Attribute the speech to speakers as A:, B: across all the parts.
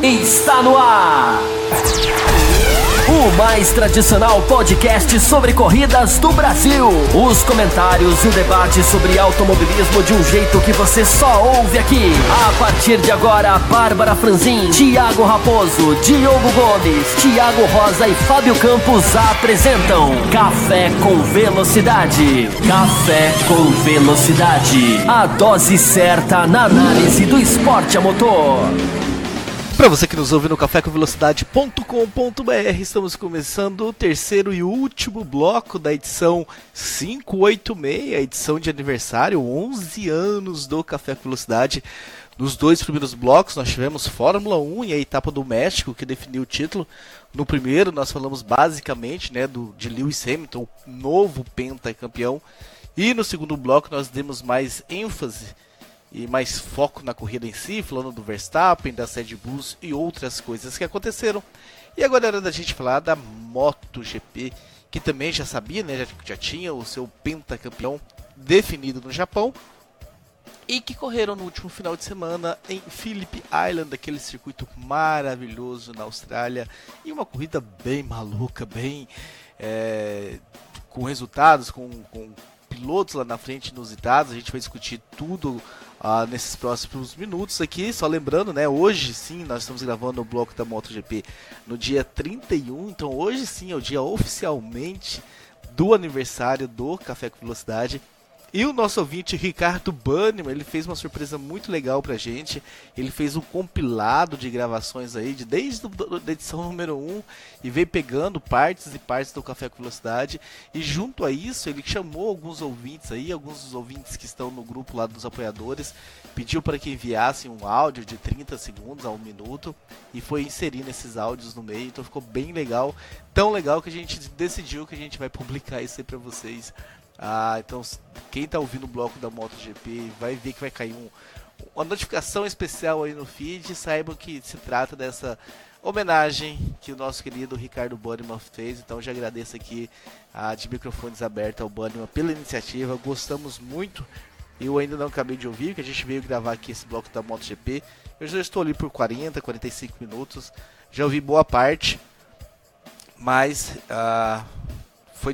A: Está no ar! O mais tradicional podcast sobre corridas do Brasil. Os comentários e o debate sobre automobilismo de um jeito que você só ouve aqui. A partir de agora, Bárbara Franzin, Thiago Raposo, Diogo Gomes, Thiago Rosa e Fábio Campos apresentam Café com Velocidade. Café com Velocidade. A dose certa na análise do esporte a motor.
B: Para você que nos ouve no cafécomvelocidade.com.br, estamos começando o terceiro e último bloco da edição 586, a edição de aniversário, 11 anos do Café com Velocidade. Nos dois primeiros blocos nós tivemos Fórmula 1 e a etapa do México, que definiu o título. No primeiro nós falamos basicamente de Lewis Hamilton, o novo pentacampeão. E no segundo bloco nós demos mais ênfase e mais foco na corrida em si, falando do Verstappen, da Red Bull e outras coisas que aconteceram. E agora é hora da gente falar da MotoGP, que também já sabia, né, já tinha o seu pentacampeão definido no Japão, e que correram no último final de semana em Phillip Island, aquele circuito maravilhoso na Austrália, e uma corrida bem maluca, bem com resultados, com pilotos lá na frente inusitados. A gente vai discutir tudo nesses próximos minutos aqui, só lembrando, né, hoje sim nós estamos gravando o bloco da MotoGP no dia 31, então hoje sim é o dia oficialmente do aniversário do Café com Velocidade. E o nosso ouvinte Ricardo Banniman, ele fez uma surpresa muito legal pra gente. Ele fez um compilado de gravações aí, desde a edição número 1, e veio pegando partes e partes do Café com Velocidade. E junto a isso, ele chamou alguns ouvintes aí, alguns dos ouvintes que estão no grupo lá dos apoiadores, pediu para que enviassem um áudio de 30 segundos a 1 minuto, e foi inserindo esses áudios no meio, então ficou bem legal. Tão legal que a gente decidiu que a gente vai publicar isso aí pra vocês. Então quem está ouvindo o bloco da MotoGP vai ver que vai cair uma notificação especial aí no feed. Saibam que se trata dessa homenagem que o nosso querido Ricardo Banniman fez. Então já agradeço aqui de microfones abertos ao Banniman pela iniciativa, gostamos muito. Eu ainda não acabei de ouvir, que a gente veio gravar aqui esse bloco da MotoGP. Eu já estou ali por 40, 45 minutos, já ouvi boa parte, mas foi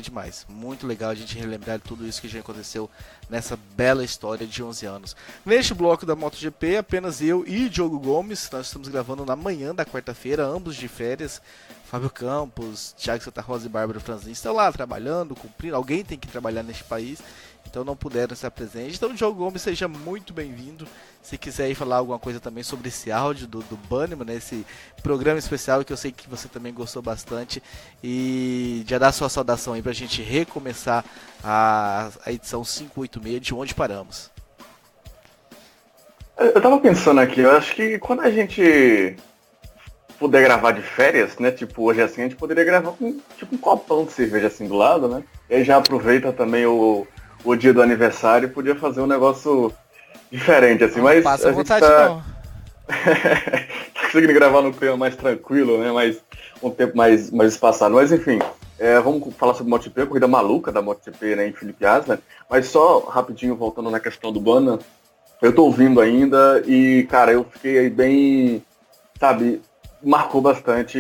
B: demais, muito legal a gente relembrar tudo isso que já aconteceu nessa bela história de 11 anos. Neste bloco da MotoGP, apenas eu e Diogo Gomes, nós estamos gravando na manhã da quarta-feira, ambos de férias. Fábio Campos, Thiago Santa Rosa e Bárbara Franzin estão lá trabalhando, cumprindo, alguém tem que trabalhar neste país, então não puderam estar presentes. Então, Diogo Gomes, seja muito bem-vindo. Se quiser ir falar alguma coisa também sobre esse áudio do Banniman, né, esse programa especial que eu sei que você também gostou bastante, e já dá sua saudação aí pra gente recomeçar a edição 586, de onde paramos.
C: Eu tava pensando aqui, eu acho que quando a gente puder gravar de férias, né, tipo hoje assim, a gente poderia gravar com tipo um copão de cerveja assim do lado, né, e aí já aproveita também o dia do aniversário e podia fazer um negócio diferente, assim, mas
B: passa
C: a gente
B: vontade
C: tá conseguindo gravar num clima mais tranquilo, né, mais um tempo mais espaçado, mas enfim, vamos falar sobre MotoGP, a corrida maluca da MotoGP, né, em Phillip Island, mas só rapidinho voltando na questão do Banniman, eu tô ouvindo ainda e, cara, eu fiquei aí bem, sabe, marcou bastante.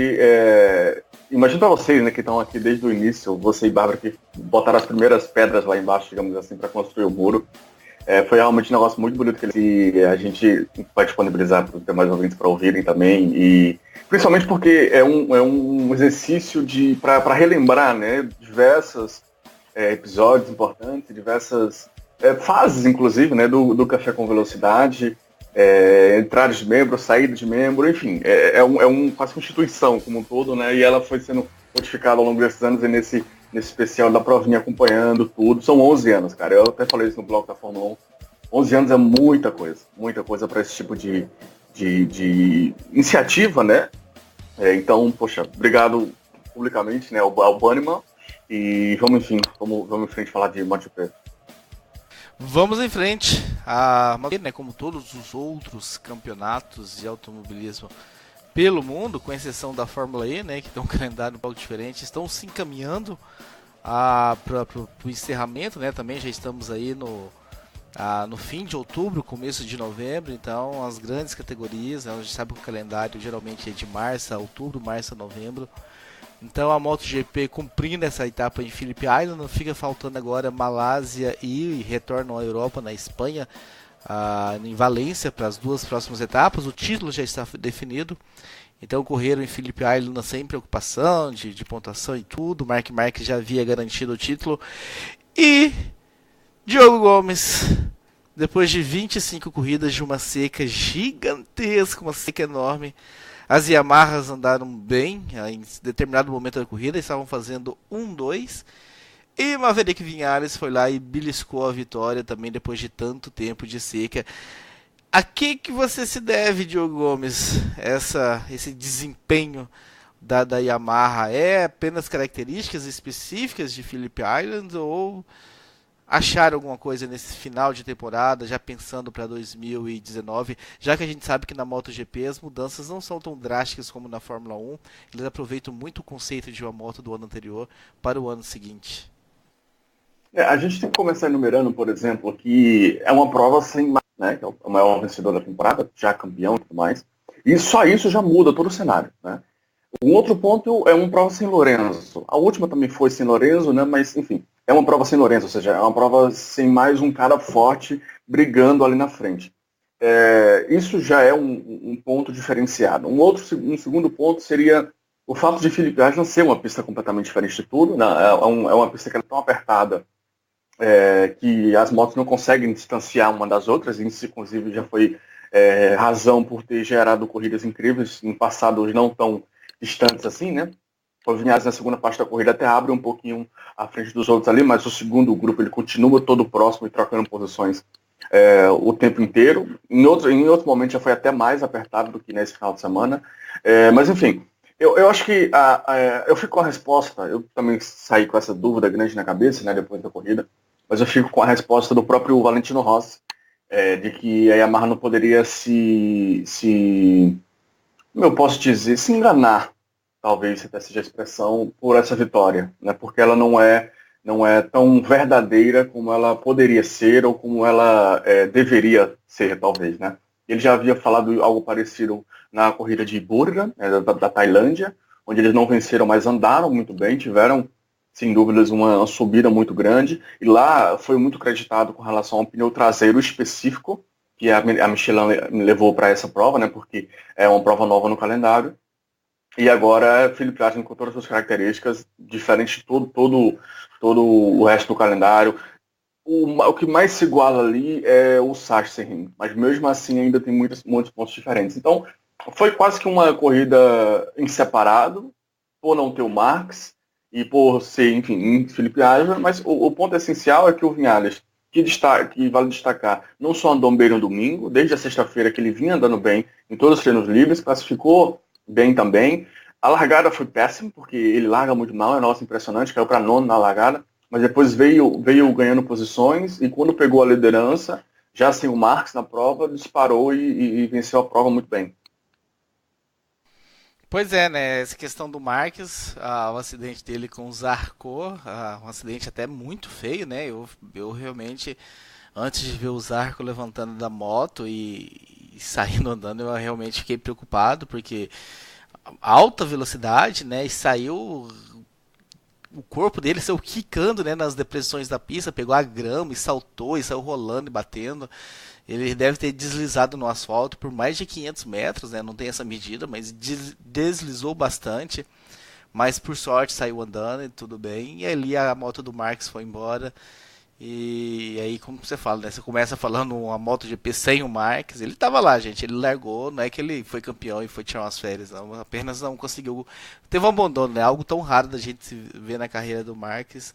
C: Imagina pra vocês, né, que estão aqui desde o início, você e Bárbara, que botaram as primeiras pedras lá embaixo, digamos assim, para construir o muro. Foi realmente um negócio muito bonito que a gente vai disponibilizar para os demais ouvintes para ouvirem também, e principalmente porque é um exercício para relembrar, né, diversos episódios importantes, diversas fases, inclusive, né, do Café com Velocidade. Entrada de membro, saída de membro, enfim, quase uma instituição como um todo, né, e ela foi sendo modificada ao longo desses anos, e nesse especial da provinha acompanhando tudo. São 11 anos, cara, eu até falei isso no bloco da Fórmula 1, 11 anos é muita coisa para esse tipo de iniciativa, né, então, poxa, obrigado publicamente, né, ao Banniman, e vamos em frente falar de MotoGP.
B: Vamos em frente. Né, como todos os outros campeonatos de automobilismo pelo mundo, com exceção da Fórmula E, né, que tem um calendário um pouco diferente, estão se encaminhando para o encerramento, né, também já estamos aí no fim de outubro, começo de novembro. Então as grandes categorias, né, a gente sabe que o calendário geralmente é de março a outubro, março a novembro. Então a MotoGP cumprindo essa etapa em Phillip Island, não fica faltando agora Malásia e retorno à Europa, na Espanha, em Valência, para as duas próximas etapas. O título já está definido, então correram em Phillip Island sem preocupação de pontuação e tudo. Marc Marquez já havia garantido o título. E Diogo Gomes, depois de 25 corridas de uma seca gigantesca, uma seca enorme, as Yamahas andaram bem em determinado momento da corrida, estavam fazendo 1-2, e Maverick Viñales foi lá e beliscou a vitória também depois de tanto tempo de seca. A que você se deve, Diogo Gomes, esse desempenho da Yamaha? É apenas características específicas de Phillip Island, ou acharam alguma coisa nesse final de temporada, já pensando para 2019, já que a gente sabe que na MotoGP as mudanças não são tão drásticas como na Fórmula 1, eles aproveitam muito o conceito de uma moto do ano anterior para o ano seguinte.
C: A gente tem que começar enumerando, por exemplo, que é uma prova sem Marques, né, que é o maior vencedor da temporada, já campeão e tudo mais, e só isso já muda todo o cenário, né? Um outro ponto é uma prova sem Lorenzo. A última também foi sem Lorenzo, né? Mas, enfim, é uma prova sem Lorenzo, ou seja, é uma prova sem mais um cara forte brigando ali na frente. Isso já é um ponto diferenciado. Um segundo ponto seria o fato de Phillip Island ser uma pista completamente diferente de tudo, né? É uma pista que é tão apertada que as motos não conseguem distanciar uma das outras, e isso, inclusive, já foi razão por ter gerado corridas incríveis em passados não tão distantes assim, né? O Viñales na segunda parte da corrida até abre um pouquinho à frente dos outros ali, mas o segundo grupo ele continua todo próximo e trocando posições o tempo inteiro. Em outro momento já foi até mais apertado do que nesse final de semana. Mas enfim, eu acho que eu fico com a resposta, eu também saí com essa dúvida grande na cabeça, né, depois da corrida, mas eu fico com a resposta do próprio Valentino Rossi, de que a Yamaha não poderia como eu posso dizer, se enganar, talvez até seja a expressão, por essa vitória, né? Porque ela não é tão verdadeira como ela poderia ser ou como ela deveria ser, talvez, né? Ele já havia falado algo parecido na corrida de Burga, da Tailândia, onde eles não venceram, mas andaram muito bem, tiveram, sem dúvidas, uma subida muito grande, e lá foi muito creditado com relação ao pneu traseiro específico, que a Michelin levou para essa prova, né, porque é uma prova nova no calendário. E agora Phillip Island com todas as suas características, diferente de todo o resto do calendário. O que mais se iguala ali é o Sachsenring, mas mesmo assim ainda tem muitos pontos diferentes. Então, foi quase que uma corrida em separado, por não ter o Marques e por ser, enfim, em Phillip Island, mas o ponto essencial é que o Viñales, que vale destacar, não só andou bem no domingo, desde a sexta-feira que ele vinha andando bem em todos os treinos livres, classificou bem também. A largada foi péssima, porque ele larga muito mal, impressionante, caiu para nono na largada, mas depois veio ganhando posições, e quando pegou a liderança, já sem o Marques na prova, disparou e venceu a prova muito bem.
B: Pois é, né? Essa questão do Marques, o acidente dele com o Zarco, um acidente até muito feio, né? Eu realmente, antes de ver o Zarco levantando da moto e saindo andando, eu realmente fiquei preocupado, porque alta velocidade, né? E saiu, o corpo dele saiu quicando, né, nas depressões da pista, pegou a grama e saltou, e saiu rolando e batendo. Ele deve ter deslizado no asfalto por mais de 500 metros, né? Não tem essa medida, mas deslizou bastante. Mas por sorte saiu andando e tudo bem. E ali a moto do Marques foi embora. E aí, como você fala, né? Você começa falando uma MotoGP sem o Marques. Ele estava lá, gente. Ele largou. Não é que ele foi campeão e foi tirar umas férias. Não. Apenas não conseguiu. Teve um abandono, né? Algo tão raro da gente ver na carreira do Marques.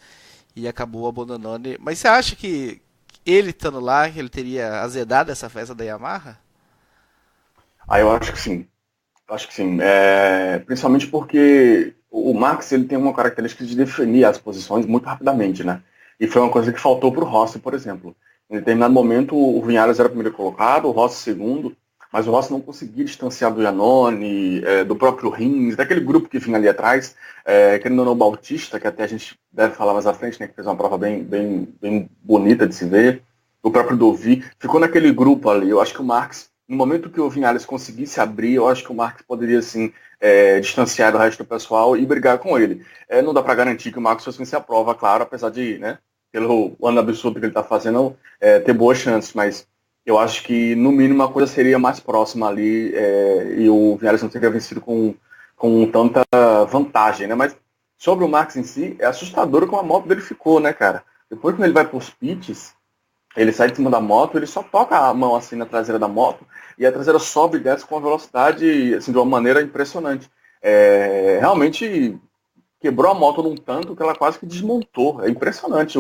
B: E acabou abandonando. Mas você acha que ele estando lá, ele teria azedado essa festa da Yamaha?
C: Eu acho que sim. Principalmente porque o Max ele tem uma característica de definir as posições muito rapidamente, né? E foi uma coisa que faltou para o Rossi, por exemplo. Em determinado momento, o Viñales era o primeiro colocado, o Rossi segundo, mas o Rossi não conseguia distanciar do Iannone, do próprio Rins, daquele grupo que vinha ali atrás, querendo ou não, o Bautista, que até a gente deve falar mais à frente, né, que fez uma prova bem bonita de se ver. o próprio Dovi, ficou naquele grupo ali. Eu acho que o Marques, no momento que o Vinales conseguisse abrir, eu acho que o Marques poderia, assim, distanciar do resto do pessoal e brigar com ele. Não dá para garantir que o Marcos fosse vencer a prova, claro, apesar de, né, pelo ano absurdo que ele está fazendo, ter boas chances, mas eu acho que, no mínimo, a coisa seria mais próxima ali e o Vinales não teria vencido com tanta vantagem, né? Mas sobre o Marcos em si, é assustador como a moto dele ficou, né, cara? Depois, quando ele vai para os pits, ele sai de cima da moto, ele só toca a mão assim na traseira da moto e a traseira sobe e desce com uma velocidade, assim, de uma maneira impressionante. Realmente quebrou a moto num tanto que ela quase que desmontou. É impressionante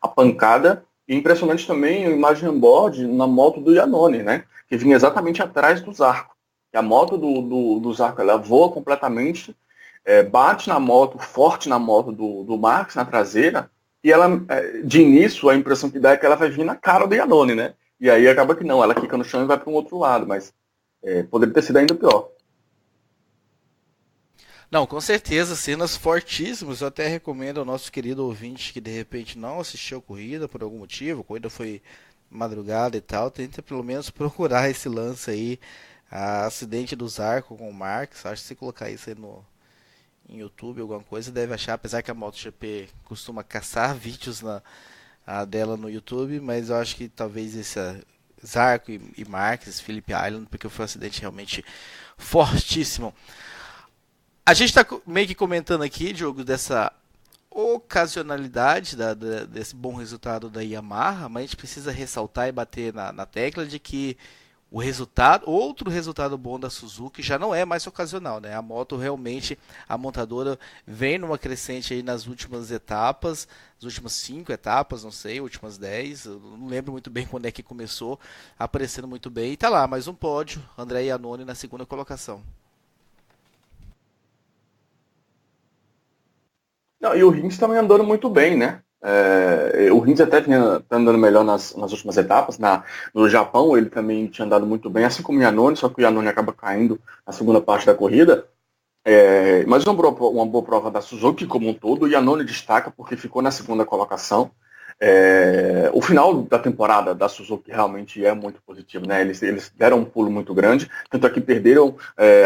C: a pancada e impressionante também a imagem on-board na moto do Iannone, né? Que vinha exatamente atrás do Zarco. E a moto do Zarco, ela voa completamente, bate na moto, forte na moto do Marques, na traseira, e ela, de início, a impressão que dá é que ela vai vir na cara do Iannone, né? E aí acaba que não, ela fica no chão e vai para um outro lado, mas poderia ter sido ainda pior.
B: Não, com certeza, cenas fortíssimas. Eu até recomendo ao nosso querido ouvinte que de repente não assistiu a corrida por algum motivo, a corrida foi madrugada e tal, tenta pelo menos procurar esse lance aí, acidente do Zarco com o Marques. Acho que se colocar isso aí no em YouTube, alguma coisa, deve achar, apesar que a MotoGP costuma caçar vídeos dela no YouTube, mas eu acho que talvez esse Zarco e Marques, Phillip Island, porque foi um acidente realmente fortíssimo. A gente está meio que comentando aqui, Diogo, dessa ocasionalidade desse bom resultado da Yamaha, mas a gente precisa ressaltar e bater na tecla de que outro resultado bom da Suzuki já não é mais ocasional, né? A moto realmente, a montadora vem numa crescente aí nas últimas etapas, as últimas 5 etapas, não sei, últimas 10, eu não lembro muito bem quando é que começou, aparecendo muito bem. E tá lá, mais um pódio, André Iannone na segunda colocação.
C: Não, e o Rins também andando muito bem, né? O Rins até vinha andando melhor nas últimas etapas. No Japão ele também tinha andado muito bem, assim como o Iannone, só que o Iannone acaba caindo na segunda parte da corrida. Mas uma boa prova da Suzuki como um todo. O Iannone destaca porque ficou na segunda colocação. O final da temporada da Suzuki realmente é muito positivo, né? Eles deram um pulo muito grande, tanto é que perderam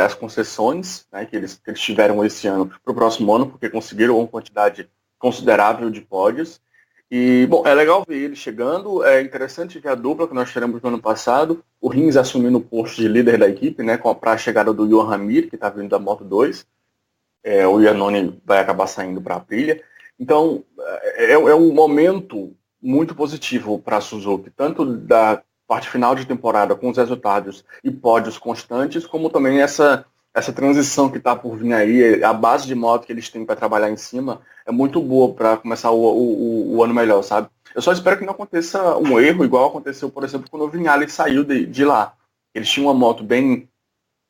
C: as concessões, né, que eles tiveram esse ano para o próximo ano, porque conseguiram uma quantidade considerável de pódios. E, bom, é legal ver ele chegando, é interessante ver a dupla que nós tivemos no ano passado, o Rins assumindo o posto de líder da equipe, né, para a chegada do Johan Mir, que está vindo da Moto 2. O Iannone vai acabar saindo para a Aprilia. Então, é um momento muito positivo para a Suzuki, tanto da parte final de temporada com os resultados e pódios constantes, como também essa transição que está por vir aí, a base de moto que eles têm para trabalhar em cima é muito boa para começar o ano melhor, sabe? Eu só espero que não aconteça um erro igual aconteceu, por exemplo, quando o Vinales saiu de lá. Eles tinham uma moto bem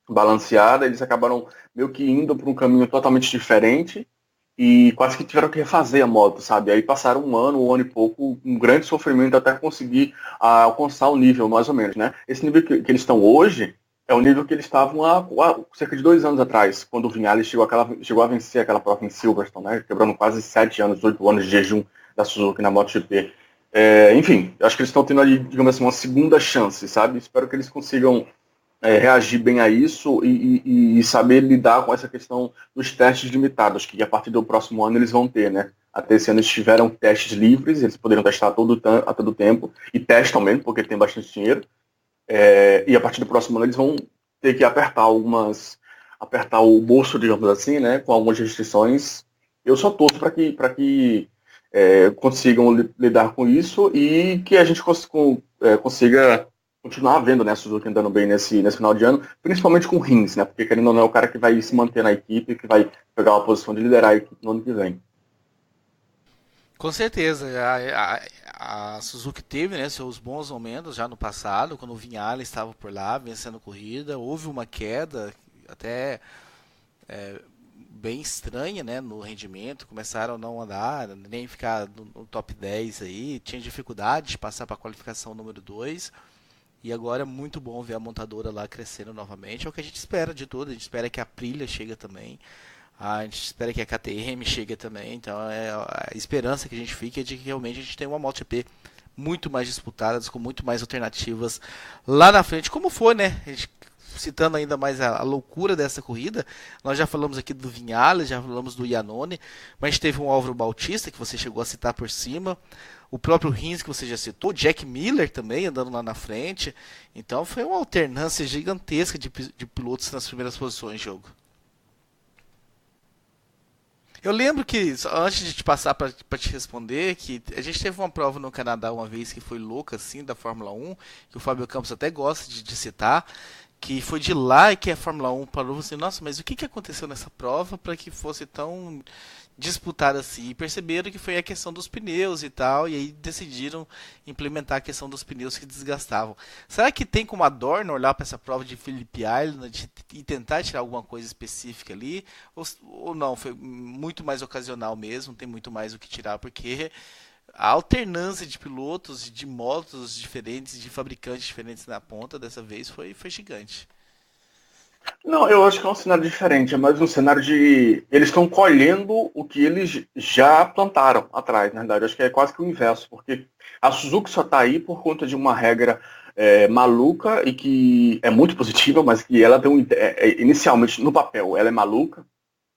C: balanceada, eles acabaram meio que indo para um caminho totalmente diferente e quase que tiveram que refazer a moto, sabe? Aí passaram um ano e pouco, um grande sofrimento até conseguir alcançar o nível, mais ou menos, né? Esse nível que eles estão hoje é o nível que eles estavam há cerca de 2 anos atrás, quando o Vinales chegou a vencer aquela prova em Silverstone, né? Quebrando quase 7 anos, 8 anos de jejum da Suzuki na MotoGP. Enfim, acho que eles estão tendo ali, digamos assim, uma segunda chance, sabe? Espero que eles consigam reagir bem a isso e saber lidar com essa questão dos testes limitados, que a partir do próximo ano eles vão ter, né? Até esse ano eles tiveram testes livres, eles poderiam testar a todo tempo, e testam mesmo, porque tem bastante dinheiro. E a partir do próximo ano eles vão ter que apertar o bolso, digamos assim, né? Com algumas restrições. Eu só torço para que consigam lidar com isso e que a gente consiga continuar vendo, né, a Suzuki andando bem nesse final de ano, principalmente com o Rins, né, porque querendo ou não é o cara que vai se manter na equipe, que vai pegar uma posição de liderar a equipe no ano que vem.
B: Com certeza, a Suzuki teve, né, seus bons momentos já no passado, quando o Vinales estava por lá vencendo corrida, houve uma queda até bem estranha, né, no rendimento, começaram a não andar, nem ficar no top 10 aí, tinha dificuldade de passar para a qualificação número 2. E agora é muito bom ver a montadora lá crescendo novamente. É o que a gente espera de tudo. A gente espera que a Aprilia chegue também. A gente espera que a KTM chegue também. Então a esperança que a gente fica é de que realmente a gente tenha uma MotoGP muito mais disputadas, com muito mais alternativas lá na frente, como foi, né? A gente, citando ainda mais a loucura dessa corrida, nós já falamos aqui do Vinhales, já falamos do Iannone, mas a gente teve um Álvaro Bautista, que você chegou a citar por cima, o próprio Rins, que você já citou, Jack Miller também andando lá na frente, então foi uma alternância gigantesca de pilotos nas primeiras posições de jogo. Eu lembro que, antes de te passar para te responder, que a gente teve uma prova no Canadá uma vez que foi louca, assim, da Fórmula 1, que o Fábio Campos até gosta de citar, que foi de lá que a Fórmula 1 parou assim, nossa, mas o que aconteceu nessa prova para que fosse tão disputada assim? E perceberam que foi a questão dos pneus e tal, e aí decidiram implementar a questão dos pneus que desgastavam. Será que tem como a Dorna olhar para essa prova de Phillip Island e tentar tirar alguma coisa específica ali? Ou não, foi muito mais ocasional mesmo, tem muito mais o que tirar, porque a alternância de pilotos, de motos diferentes, de fabricantes diferentes na ponta, dessa vez foi gigante.
C: Não, eu acho que é um cenário diferente, é mais um cenário de... Eles estão colhendo o que eles já plantaram atrás, na verdade. Eu acho que é quase que o inverso, porque a Suzuki só está aí por conta de uma regra maluca e que é muito positiva, mas que ela tem inicialmente, no papel, ela é maluca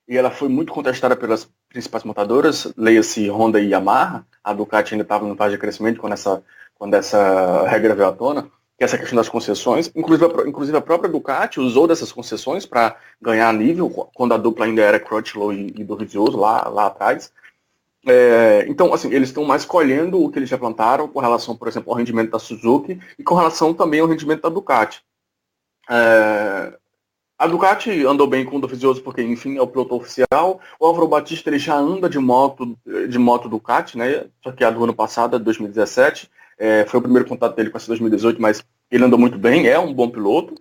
C: e ela foi muito contestada pelas principais montadoras, leia-se Honda e Yamaha. A Ducati ainda estava no fase de crescimento quando essa regra veio à tona, que é essa questão das concessões. Inclusive a própria Ducati usou dessas concessões para ganhar nível, quando a dupla ainda era Crutchlow e Dovizioso lá atrás. Então, assim, eles estão mais colhendo o que eles já plantaram com relação, por exemplo, ao rendimento da Suzuki e com relação também ao rendimento da Ducati. A Ducati andou bem com o Dovizioso porque, enfim, é o piloto oficial. O Álvaro Batista ele já anda de moto Ducati, né? Só que a do ano passado, 2017, foi o primeiro contato dele com essa 2018, mas ele andou muito bem, é um bom piloto.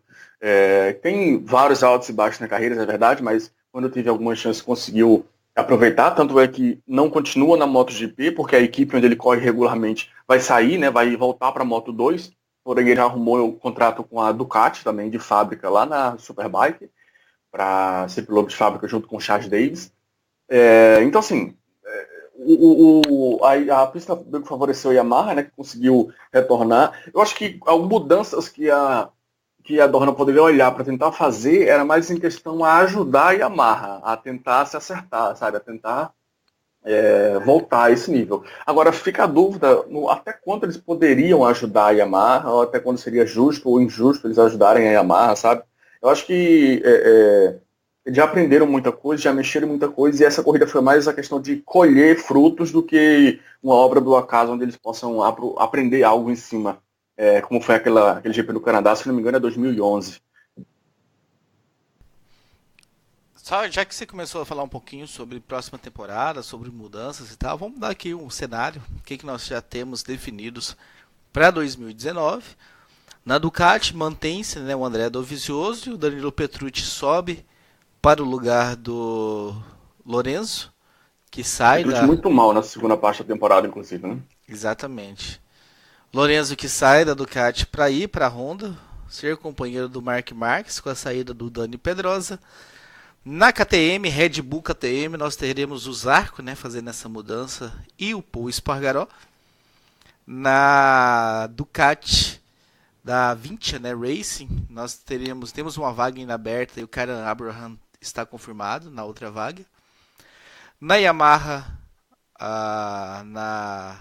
C: Tem vários altos e baixos na carreira, é verdade, mas quando teve algumas chances conseguiu aproveitar. Tanto é que não continua na MotoGP, porque a equipe onde ele corre regularmente vai sair, né? Vai voltar para a Moto 2. Porém, ele arrumou o contrato com a Ducati, também de fábrica, lá na Superbike, para ser piloto de fábrica junto com o Chad Davis. Então, assim, a pista favoreceu a Yamaha, né, que conseguiu retornar. Eu acho que algumas mudanças que a Dorna poderia olhar para tentar fazer era mais em questão a ajudar a Yamaha a tentar se acertar, sabe, a tentar voltar a esse nível. Agora fica a dúvida até quanto eles poderiam ajudar a Yamaha, ou até quando seria justo ou injusto eles ajudarem a Yamaha, sabe? Eu acho que eles já aprenderam muita coisa, já mexeram muita coisa, e essa corrida foi mais a questão de colher frutos do que uma obra do acaso onde eles possam aprender algo em cima, como foi aquele GP do Canadá, se não me engano é 2011.
B: Só, já que você começou a falar um pouquinho sobre próxima temporada, sobre mudanças e tal, vamos dar aqui um cenário, o que nós já temos definidos para 2019. Na Ducati mantém-se, né, o André Dovizioso, e o Danilo Petrucci sobe para o lugar do Lorenzo, que sai
C: Petrucci muito mal na segunda parte da temporada, inclusive, né?
B: Exatamente. Lorenzo que sai da Ducati para ir para a Honda, ser companheiro do Marc Marques com a saída do Dani Pedrosa. Na KTM, Red Bull KTM, nós teremos o Zarco, né, fazendo essa mudança, e o Paul Espargaró. Na Ducati da Vinci, né, Racing, nós temos uma vaga ainda aberta e o Karen Abraham está confirmado na outra vaga. Na Yamaha, na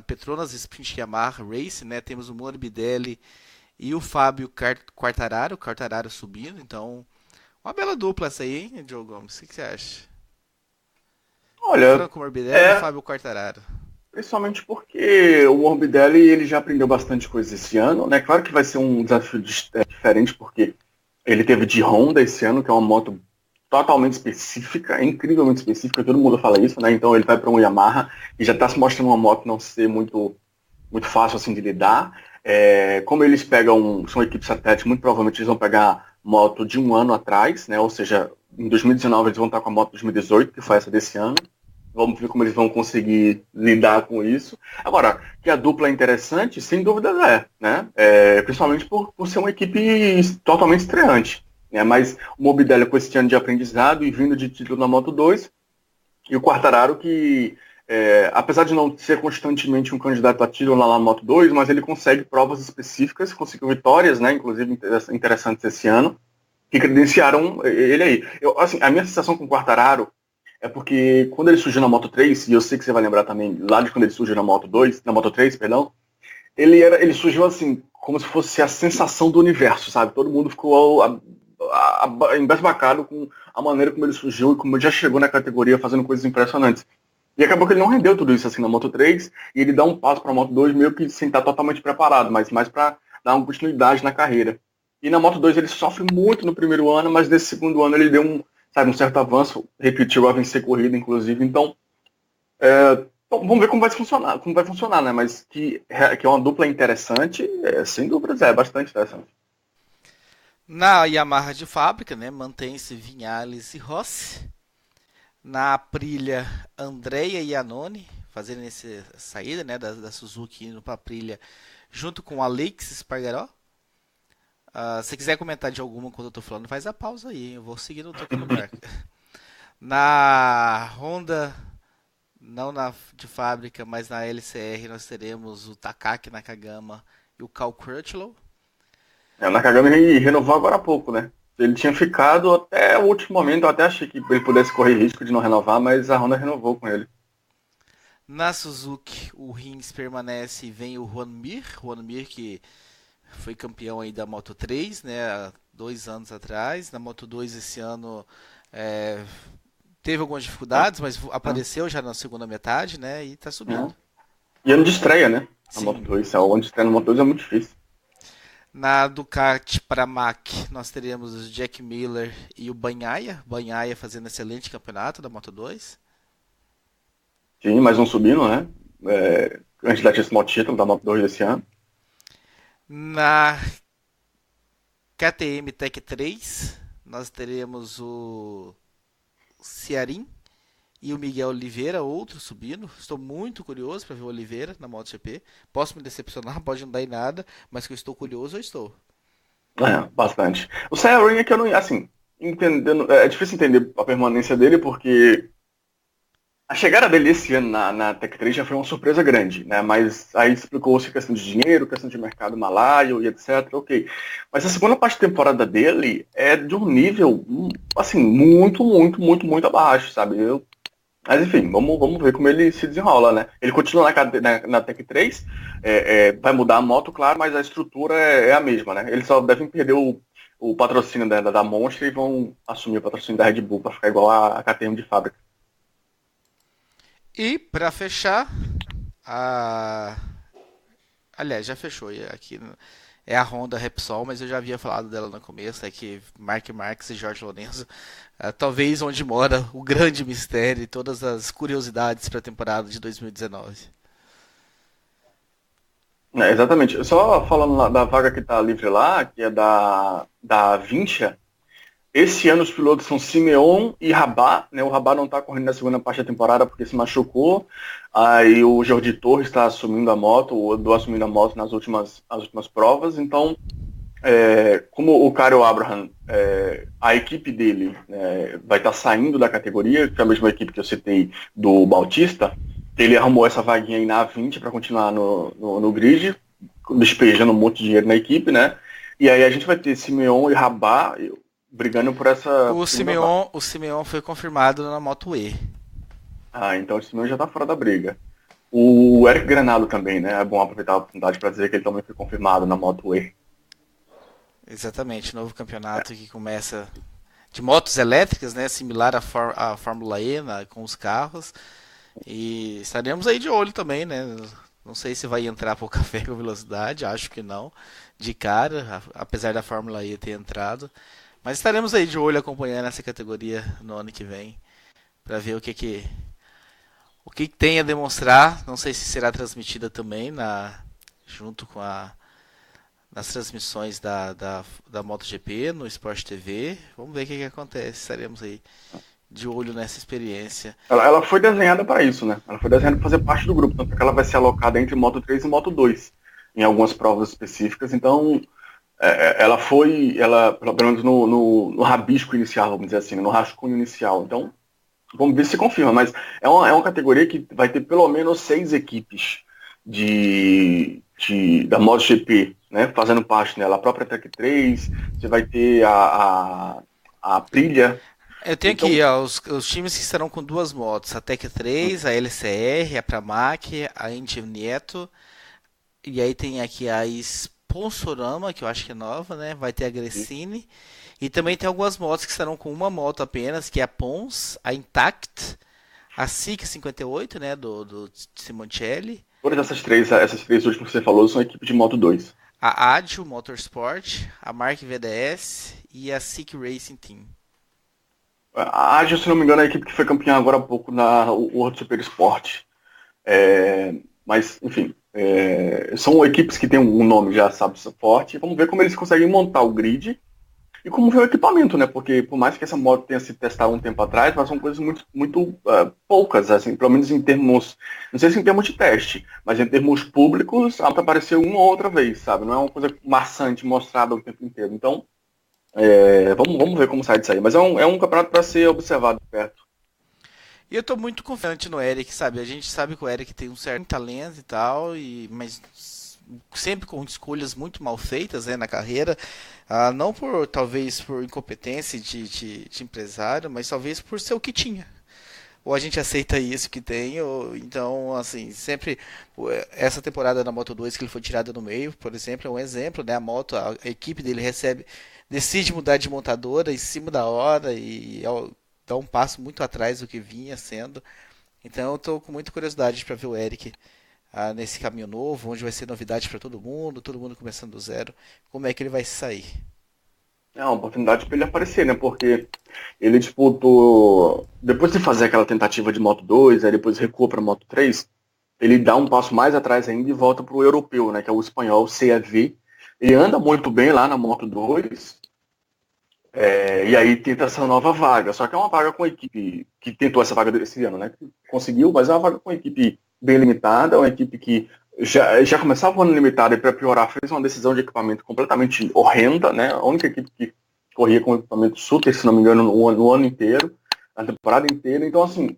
B: Petronas Sprint Yamaha Racing, né, temos o Morbidelli e o Fábio Quartararo subindo, então... Uma bela dupla essa aí, hein, Diogo Gomes? O que você acha?
C: Olha,
B: Franco Morbidelli e Fábio Quartararo.
C: Principalmente porque o Morbidelli ele já aprendeu bastante coisa esse ano, né? Claro que vai ser um desafio diferente, porque ele teve de Honda esse ano, que é uma moto totalmente específica, incrivelmente específica, todo mundo fala isso, né? Então ele vai para um Yamaha e já está se mostrando uma moto não ser muito fácil assim de lidar. Como eles são equipes satélite, muito provavelmente eles vão pegar moto de um ano atrás, né? Ou seja, em 2019 eles vão estar com a moto de 2018, que foi essa desse ano. Vamos ver como eles vão conseguir lidar com isso. Agora, que a dupla é interessante, sem dúvida né? Principalmente por ser uma equipe totalmente estreante, né? Mas o Morbidelli com esse ano de aprendizado e vindo de título na Moto 2, e o Quartararo que apesar de não ser constantemente um candidato a título lá na Moto 2, mas ele consegue provas específicas, conseguiu vitórias, né, inclusive interessantes esse ano, que credenciaram ele aí. Assim, a minha sensação com o Quartararo é porque quando ele surgiu na Moto 3, e eu sei que você vai lembrar também, lá de quando ele surgiu na Moto 2, na Moto 3, perdão, ele surgiu assim, como se fosse a sensação do universo, sabe? Todo mundo ficou embasbacado com a maneira como ele surgiu e como ele já chegou na categoria fazendo coisas impressionantes. E acabou que ele não rendeu tudo isso assim na Moto 3, e ele dá um passo para a Moto 2 meio que sem estar totalmente preparado, mas mais para dar uma continuidade na carreira. E na Moto 2 ele sofre muito no primeiro ano, mas nesse segundo ano ele deu um certo avanço, repetiu a vencer corrida, inclusive. Então, vamos ver como vai funcionar, né? Mas que é uma dupla interessante, sem dúvidas, é bastante interessante.
B: Na Yamaha de fábrica, né, mantém-se Vinhales e Rossi. Na Aprilia, Andrea e Iannone fazendo essa saída, né, da Suzuki indo para a Aprilia junto com Alex Espargaró. Se quiser comentar de alguma quando eu estou falando, faz a pausa aí, eu vou seguir no toque no barco. Na Honda, não de fábrica, mas na LCR, nós teremos o Takaki Nakagama e o Cal Crutchlow.
C: O Nakagama renovou agora há pouco, né? Ele tinha ficado até o último momento, eu até achei que ele pudesse correr risco de não renovar, mas a Honda renovou com ele.
B: Na Suzuki, o Rins permanece e vem o Juan Mir que foi campeão aí da Moto 3, né, há 2 anos atrás. Na Moto 2 esse ano teve algumas dificuldades, mas apareceu já na segunda metade, né, e tá subindo.
C: E ano de estreia, né? A Moto 2, o ano de estreia na Moto 2 é muito difícil.
B: Na Ducati Pramac, nós teremos o Jack Miller e o Bagnaia. Bagnaia fazendo excelente campeonato da Moto 2.
C: Sim, mais um subindo, né? Candidatíssimo ao título da Moto 2 desse ano.
B: Na KTM Tech 3, nós teremos o Cearim e o Miguel Oliveira, outro subindo. Estou muito curioso para ver o Oliveira na MotoGP. Posso me decepcionar, pode não dar em nada, mas que eu estou curioso, eu estou.
C: Bastante. O Cearim é que eu não... Assim, entendendo, é difícil entender a permanência dele, porque a chegada dele esse ano na Tech 3 já foi uma surpresa grande, né? Mas aí explicou-se questão de dinheiro, questão de mercado malaio e etc. Ok. Mas a segunda parte da temporada dele é de um nível, assim, muito, muito, muito, muito abaixo, sabe? Mas enfim, vamos ver como ele se desenrola, né? Ele continua na Tech 3, vai mudar a moto, claro, mas a estrutura é a mesma, né? Eles só devem perder o patrocínio da Monster e vão assumir o patrocínio da Red Bull para ficar igual a KTM de fábrica.
B: E para fechar, aliás, já fechou aqui. É a Honda Repsol, mas eu já havia falado dela no começo, que Mark Marques e Jorge Lorenzo, talvez onde mora o grande mistério e todas as curiosidades para a temporada de 2019.
C: Exatamente. Só falando da vaga que está livre lá, que é da Vinci. Esse ano os pilotos são Simeon e Rabat, né? O Rabat não está correndo na segunda parte da temporada porque se machucou. Aí o Jordi Torres está assumindo a moto, andou assumindo a moto nas últimas provas. Então, como o Kyle Abraham, a equipe dele vai estar saindo da categoria, que é a mesma equipe que eu citei do Bautista, ele arrumou essa vaguinha aí na 20 para continuar no grid, despejando um monte de dinheiro na equipe, né? E aí a gente vai ter Simeon e Rabat brigando por essa...
B: O Simeon foi confirmado na Moto E.
C: Então o Simeon já está fora da briga. O Eric Granado também, né? É bom aproveitar a oportunidade para dizer que ele também foi confirmado na Moto E.
B: Exatamente, novo campeonato que começa de motos elétricas, né? Similar à Fórmula E, com os carros. E estaremos aí de olho também, né? Não sei se vai entrar para o café com velocidade, acho que não, de cara, apesar da Fórmula E ter entrado. Mas estaremos aí de olho acompanhando essa categoria no ano que vem, para ver o que tem a demonstrar. Não sei se será transmitida também junto com nas transmissões da MotoGP no Sport TV. Vamos ver o que acontece. Estaremos aí de olho nessa experiência.
C: Ela foi desenhada para isso, né? Ela foi desenhada para fazer parte do grupo, tanto que ela vai ser alocada entre Moto 3 e Moto 2 em algumas provas específicas. Então, ela pelo menos no rabisco inicial, vamos dizer assim, no rascunho inicial. Então, Vamos ver se confirma, mas é uma categoria que vai ter pelo menos 6 equipes da MotoGP, né, fazendo parte nela. A própria Tech 3, você vai ter a Aprilia.
B: Eu tenho
C: Então,
B: aqui ó, os times que estarão com duas motos, a Tech 3, a LCR, a Pramac, a Indy Nieto, e aí tem aqui a Sponsorama, que eu acho que é nova, né? Vai ter a Gresini, e também tem algumas motos que estarão com uma moto apenas, que é a Pons, a Intact, a SIC 58, né, do Simoncelli,
C: todas essas três últimas que você falou são equipes de Moto 2.
B: a Agio Motorsport, a Mark VDS e a SIC Racing Team.
C: A Agio, se não me engano, é a equipe que foi campeã agora há pouco na World Super Sport. Mas, enfim, são equipes que têm um nome já, sabe, forte. Vamos ver como eles conseguem montar o grid e como ver o equipamento, né? Porque por mais que essa moto tenha sido testada um tempo atrás, mas são coisas muito poucas, assim, pelo menos em termos, não sei se em termos de teste, mas em termos públicos, a moto apareceu uma ou outra vez, sabe? Não é uma coisa maçante mostrada o tempo inteiro. Então, vamos ver como sai disso aí. Mas é um campeonato para ser observado de perto.
B: E eu tô muito confiante no Eric, sabe? A gente sabe que o Eric tem um certo talento e tal, mas sempre com escolhas muito mal feitas, né, na carreira. Não talvez por incompetência de empresário, mas talvez por ser o que tinha. Ou a gente aceita isso que tem, então, assim, sempre. Essa temporada da Moto 2 que ele foi tirado no meio, por exemplo, é um exemplo, né? A equipe dele decide mudar de montadora em cima da hora e dá um passo muito atrás do que vinha sendo. Então eu tô com muita curiosidade para ver o Eric nesse caminho novo, onde vai ser novidade para todo mundo começando do zero. Como é que ele vai sair?
C: É uma oportunidade para ele aparecer, né? Porque ele disputou. Depois de fazer aquela tentativa de Moto 2, aí depois recua para Moto 3, ele dá um passo mais atrás ainda e volta para o europeu, né? Que é o espanhol CAV. Ele anda muito bem lá na Moto 2, e aí tenta essa nova vaga. Só que é uma vaga com a equipe que tentou essa vaga desse ano, né? Conseguiu, mas é uma vaga com a equipe bem limitada, uma equipe que já começava o ano limitado e para piorar fez uma decisão de equipamento completamente horrenda, né? A única equipe que corria com equipamento super, se não me engano, no ano inteiro, na temporada inteira. Então, assim,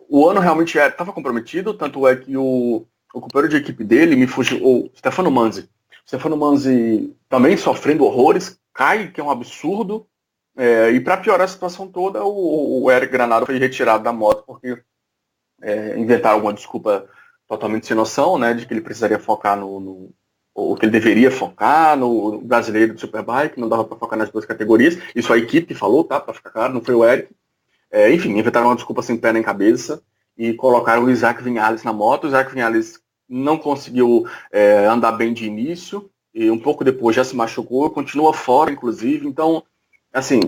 C: o ano realmente estava comprometido, tanto é que o companheiro de equipe dele me fugiu, o Stefano Manzi. O Stefano Manzi também sofrendo horrores, cai, que é um absurdo. E para piorar a situação toda, o Eric Granado foi retirado da moto porque inventaram alguma desculpa totalmente sem noção, né, de que ele precisaria focar ou que ele deveria focar no brasileiro do Superbike, não dava para focar nas duas categorias. Isso a equipe que falou, tá, para ficar claro, não foi o Eric. Enfim, inventaram uma desculpa sem pé nem cabeça e colocaram o Isaac Vinhales na moto. O Isaac Vinhales não conseguiu andar bem de início e um pouco depois já se machucou, continua fora, inclusive. Então, assim,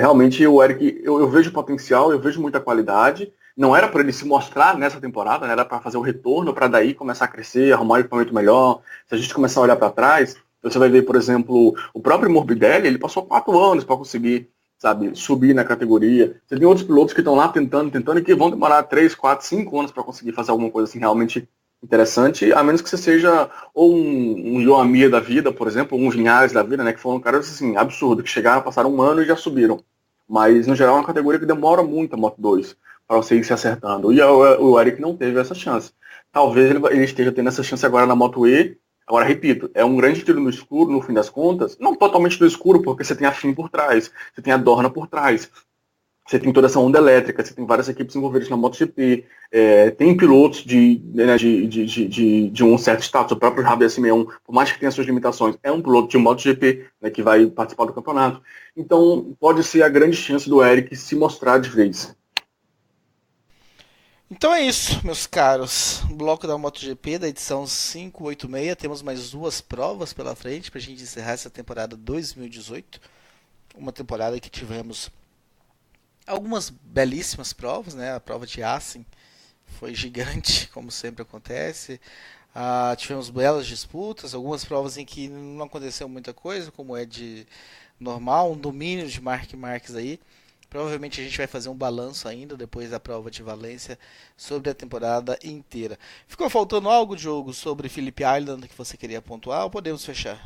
C: realmente o Eric, eu vejo potencial, eu vejo muita qualidade. Não era para ele se mostrar nessa temporada, né? Era para fazer o retorno, para daí começar a crescer, arrumar um equipamento melhor. Se a gente começar a olhar para trás, você vai ver, por exemplo, o próprio Morbidelli, ele passou 4 anos para conseguir, sabe, subir na categoria. Você tem outros pilotos que estão lá tentando, e que vão demorar 3, 4, 5 anos para conseguir fazer alguma coisa assim realmente interessante, a menos que você seja ou um Joan Mir da vida, por exemplo, ou um Vinhares da vida, né? Que foram caras assim, absurdos, que chegaram, passaram um ano e já subiram. Mas, no geral, é uma categoria que demora muito a Moto 2 para você ir se acertando. E o Eric não teve essa chance. Talvez ele esteja tendo essa chance agora na Moto E. Agora, repito, é um grande tiro no escuro, no fim das contas. Não totalmente no escuro, porque você tem a FIM por trás, você tem a Dorna por trás, você tem toda essa onda elétrica, você tem várias equipes envolvidas na MotoGP, tem pilotos de um certo status. O próprio Javier Simeon, por mais que tenha suas limitações, é um piloto de MotoGP, né, que vai participar do campeonato. Então, pode ser a grande chance do Eric se mostrar de vez.
B: Então é isso, meus caros. Bloco da MotoGP da edição 586. Temos mais 2 provas pela frente para a gente encerrar essa temporada 2018. Uma temporada que tivemos algumas belíssimas provas, né? A prova de Assen foi gigante, como sempre acontece. Tivemos belas disputas, algumas provas em que não aconteceu muita coisa, como é de normal, um domínio de Marc Marques aí. Provavelmente a gente vai fazer um balanço ainda depois da prova de Valência sobre a temporada inteira. Ficou faltando algo, Diogo, sobre Phillip Island que você queria pontuar ou podemos fechar?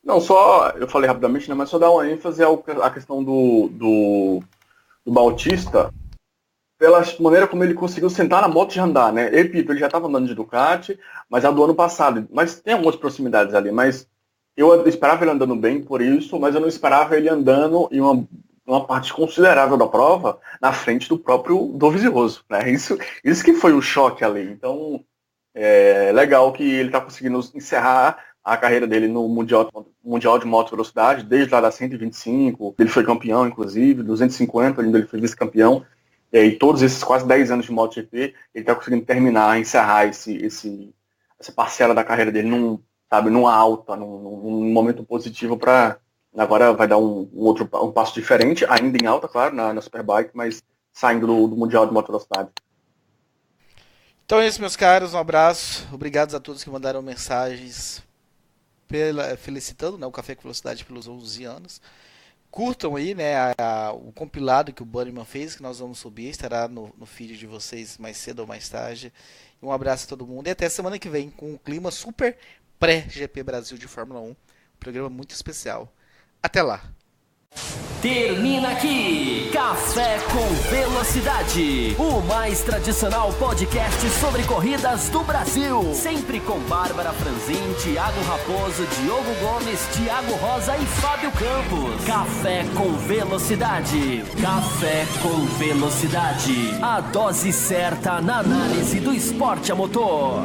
C: Não, só, eu falei rapidamente, né, mas só dar uma ênfase à questão do Bautista, pela maneira como ele conseguiu sentar na moto e andar, né? Ele já estava andando de Ducati, mas a do ano passado. Mas tem algumas proximidades ali, mas eu esperava ele andando bem por isso, mas eu não esperava ele andando em uma parte considerável da prova na frente do próprio Dovizioso, né? Isso que foi o choque ali. Então, é legal que ele está conseguindo encerrar a carreira dele no Mundial de Moto Velocidade, desde lá da 125, ele foi campeão, inclusive, 250, ainda ele foi vice-campeão. E todos esses quase 10 anos de MotoGP, ele está conseguindo encerrar essa parcela da carreira dele numa alta, num momento positivo para agora vai dar um passo diferente, ainda em alta, claro, na Superbike, mas saindo do Mundial de Moto Velocidade.
B: Então é isso, meus caros, um abraço, obrigado a todos que mandaram mensagens felicitando, né, o Café com Velocidade pelos 11 anos. Curtam aí, né, o compilado que o Bunnyman fez, que nós vamos subir, estará no feed de vocês mais cedo ou mais tarde. Um abraço a todo mundo e até semana que vem com um clima super pré-GP Brasil de Fórmula 1. Um programa muito especial. Até lá!
A: Termina aqui Café com Velocidade, o mais tradicional podcast sobre corridas do Brasil. Sempre com Bárbara Franzin, Thiago Raposo, Diogo Gomes, Thiago Rosa e Fábio Campos. Café com Velocidade. Café com Velocidade. A dose certa na análise do esporte a motor.